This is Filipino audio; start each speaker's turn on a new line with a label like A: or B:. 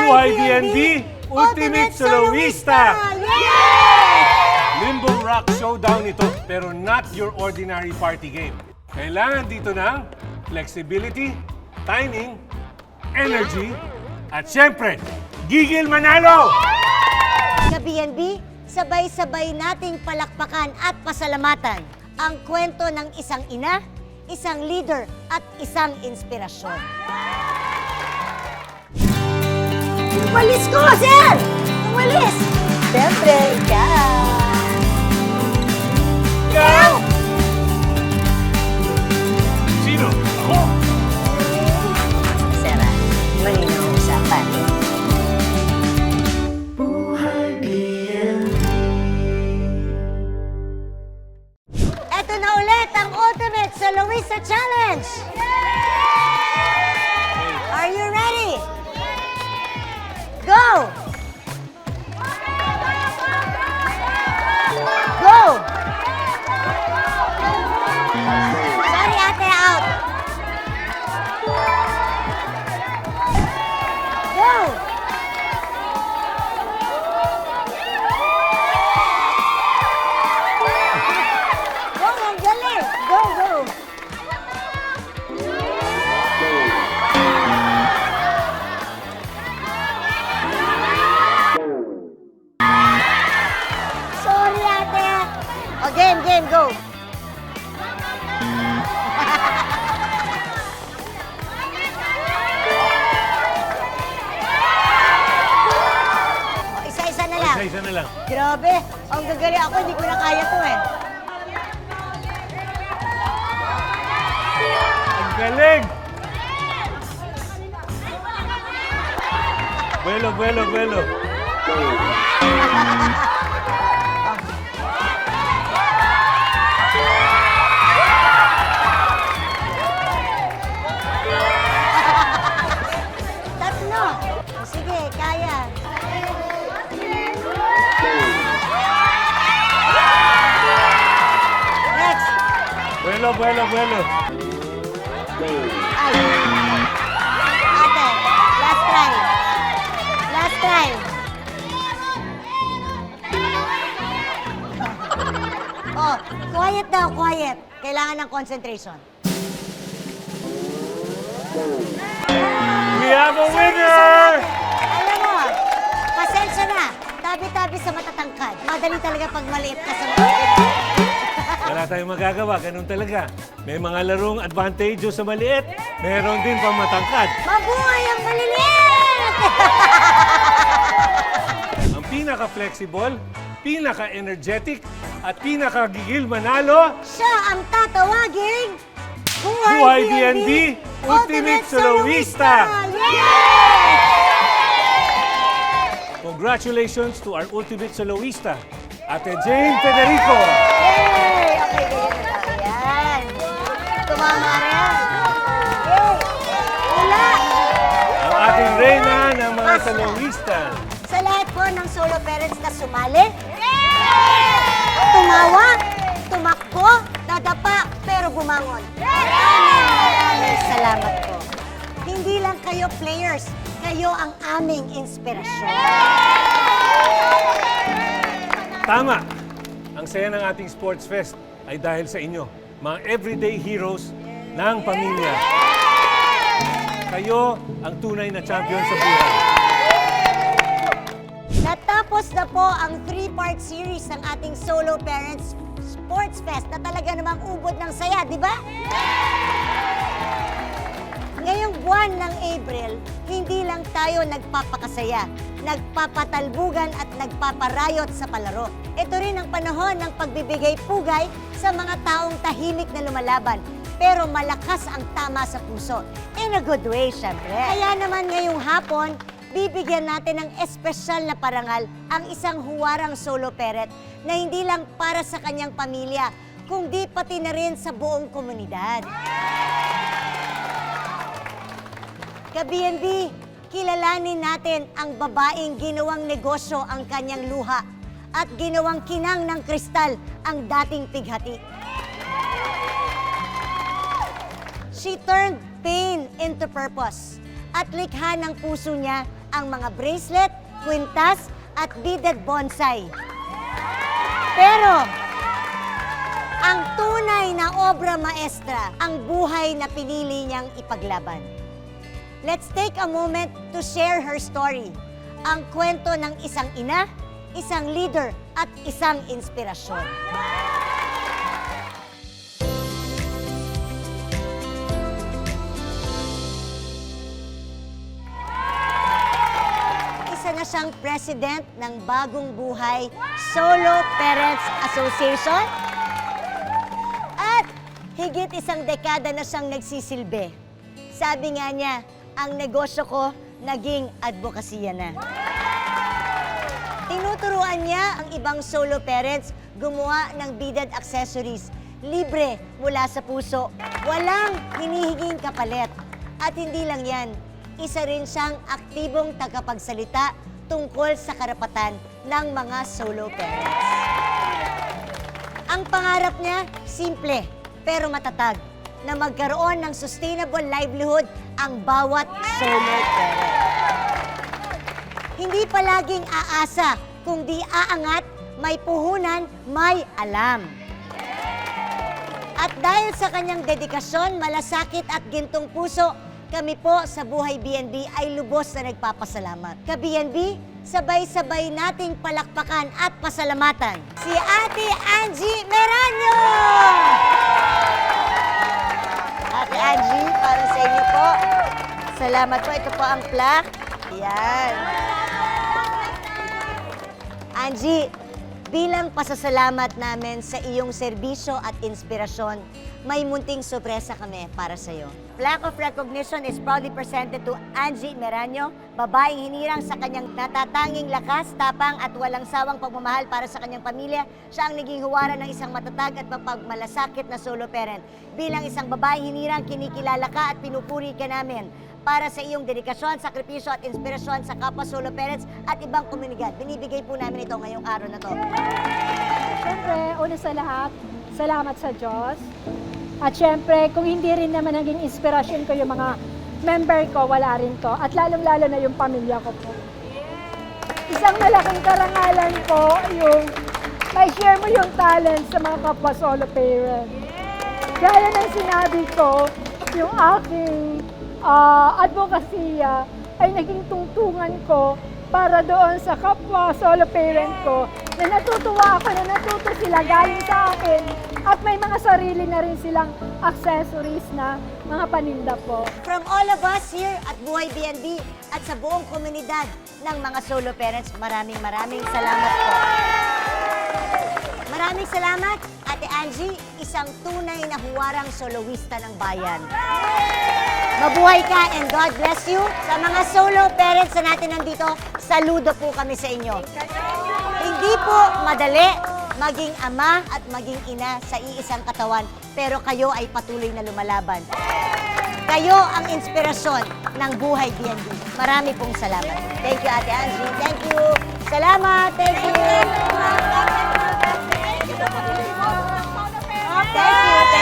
A: Buhay DNB, Ultimate Soloista! Limbo Rock Showdown ito, pero not your ordinary party game. Kailangan dito ng flexibility, timing, energy, at syempre, gigil manalo!
B: Sa BNB, sabay-sabay nating palakpakan at pasalamatan ang kwento ng isang ina, isang leader, at isang inspirasyon. Walis ko, sir! Ang walis! Siyempre, ikaw!
A: Ikaw! Sino? Ako!
B: Sara, malinaw ang usapan. Eto na ulit ang Ultimate Soloista Challenge! Are you ready? Go! Go! Sorry, ate, out. Go! Go, ang galing! Go, go! Sorry, ate. O, game, go. O, isa-isa na lang.
A: Isa-isa na lang.
B: Grabe, ang gagali ako, hindi ko na kaya to eh.
A: Ang galing! Buelo, buelo, buelo.
B: Tatlo. Sige, kaya. Next.
A: Buelo, buelo, buelo.
B: Ay. Ate, last try. Last try. Oh, quiet daw, quiet. Kailangan ng concentration.
A: We have a winner!
B: Alam mo, pasensya na. Tabi-tabi sa matatangkad. Madali talaga pag maliit ka sa maliit.
A: Wala tayong magagawa, ganun talaga. May mga larong advantage sa maliit, meron din pang matangkad.
B: Mabuhay ang maliliit!
A: Ang pinaka-flexible, pinaka-energetic, at pinaka-gigil manalo,
B: Siya ang tatawaging
A: Buhay DNB, Ultimate Soloista!
B: Yay!
A: Congratulations to our Ultimate Soloista, Ate Jane Federico!
B: Yay! Okay, ganyan na tayo. Yan. Tumama rin. Yay! Wala!
A: Ang ating reyna ng mga soloista.
B: Sa lahat po ng solo parents na sumali, tumawa, tumakbo, dadapa, pero bumangon. Maraming salamat po. Hindi lang kayo players, kayo ang aming inspirasyon.
A: Tama! Ang saya ng ating Sports Fest ay dahil sa inyo, mga everyday heroes ng pamilya. Kayo ang tunay na champion sa buhay.
B: Natapos na po ang 3-part series ng ating Solo Parents Sports Fest na talaga namang ubod ng saya, di ba? Ngayong buwan ng April, hindi lang tayo nagpapakasaya, nagpapatalbugan at nagpaparayot sa palaro. Ito rin ang panahon ng pagbibigay pugay sa mga taong tahimik na lumalaban, pero malakas ang tama sa puso. In a good way, syempre. Kaya naman ngayong hapon, bibigyan natin ng espesyal na parangal ang isang huwarang solo parent na hindi lang para sa kanyang pamilya, kundi pati na rin sa buong komunidad. Ka-BNB, kilalanin natin ang babaeng ginawang negosyo ang kanyang luha at ginawang kinang ng kristal ang dating pighati. She turned pain into purpose at likha ng puso niya ang mga bracelet, kwintas, at beaded bonsai. Pero, ang tunay na obra maestra, ang buhay na pinili niyang ipaglaban. Let's take a moment to share her story. Ang kwento ng isang ina, isang leader, at isang inspirasyon. Isa na siyang president ng Bagong Buhay Solo Parents Association. At higit isang dekada na siyang nagsisilbi. Sabi nga niya, ang negosyo ko naging advokasya na. Tinuturuan niya ang ibang solo parents gumawa ng beaded accessories. Libre mula sa puso. Walang hinihiging kapalit. At hindi lang yan, isa rin siyang aktibong tagapagsalita tungkol sa karapatan ng mga solo parents. Ang pangarap niya, simple pero matatag, na magkaroon ng sustainable livelihood ang bawat solo parent. Hindi palaging aasa, kung di aangat, may puhunan, may alam. At dahil sa kanyang dedikasyon, malasakit at gintong puso, kami po sa Buhay BNB ay lubos na nagpapasalamat. Ka-BNB, sabay-sabay nating palakpakan at pasalamatan si Ate Angie Meranio! Ate Angie, para sa inyo po. Salamat po. Ito po ang plaque. Yan. Angie, bilang pasasalamat namin sa iyong serbisyo at inspirasyon, may munting sorpresa kami para sa iyo. Plaque of recognition is proudly presented to Angie Meranio, babaeng hinirang sa kanyang natatanging lakas, tapang at walang sawang pagmamahal para sa kanyang pamilya. Siya ang naging huwaran ng isang matatag at mapagmalasakit na solo parent. Bilang isang babaeng hinirang, kinikilala ka at pinupuri ka namin para sa iyong dedikasyon, sakripisyo at inspirasyon sa kapwa solo parents at ibang komunidad. Binibigay po namin ito ngayong araw na to.
C: Siyempre, una sa lahat, salamat sa Diyos. At siyempre, kung hindi rin naman naging inspirasyon ko yung mga member ko, wala rin to. At lalong-lalo na yung pamilya ko po. Isang malaking karangalan po yung may share mo yung talent sa mga kapwa solo parent. Gaya ng sinabi ko, yung aking advokasya ay naging tungtungan ko para doon sa kapwa solo parent ko na natutuwa ako na natuto sila galing sa akin at may mga sarili na rin silang accessories na mga paninda po.
B: From all of us here at Buhay BNB at sa buong komunidad ng mga solo parents, maraming salamat po. Maraming salamat, Ate Angie, isang tunay na huwarang soloista ng bayan. Mabuhay ka and God bless you. Sa mga solo parents na natin nandito, saludo po kami sa inyo. Hindi po madali maging ama at maging ina sa iisang katawan, pero kayo ay patuloy na lumalaban. Kayo ang inspirasyon ng Buhay BNB. Marami pong salamat. Thank you, Ate Angie. Thank you. Salamat. Thank you. Thank you.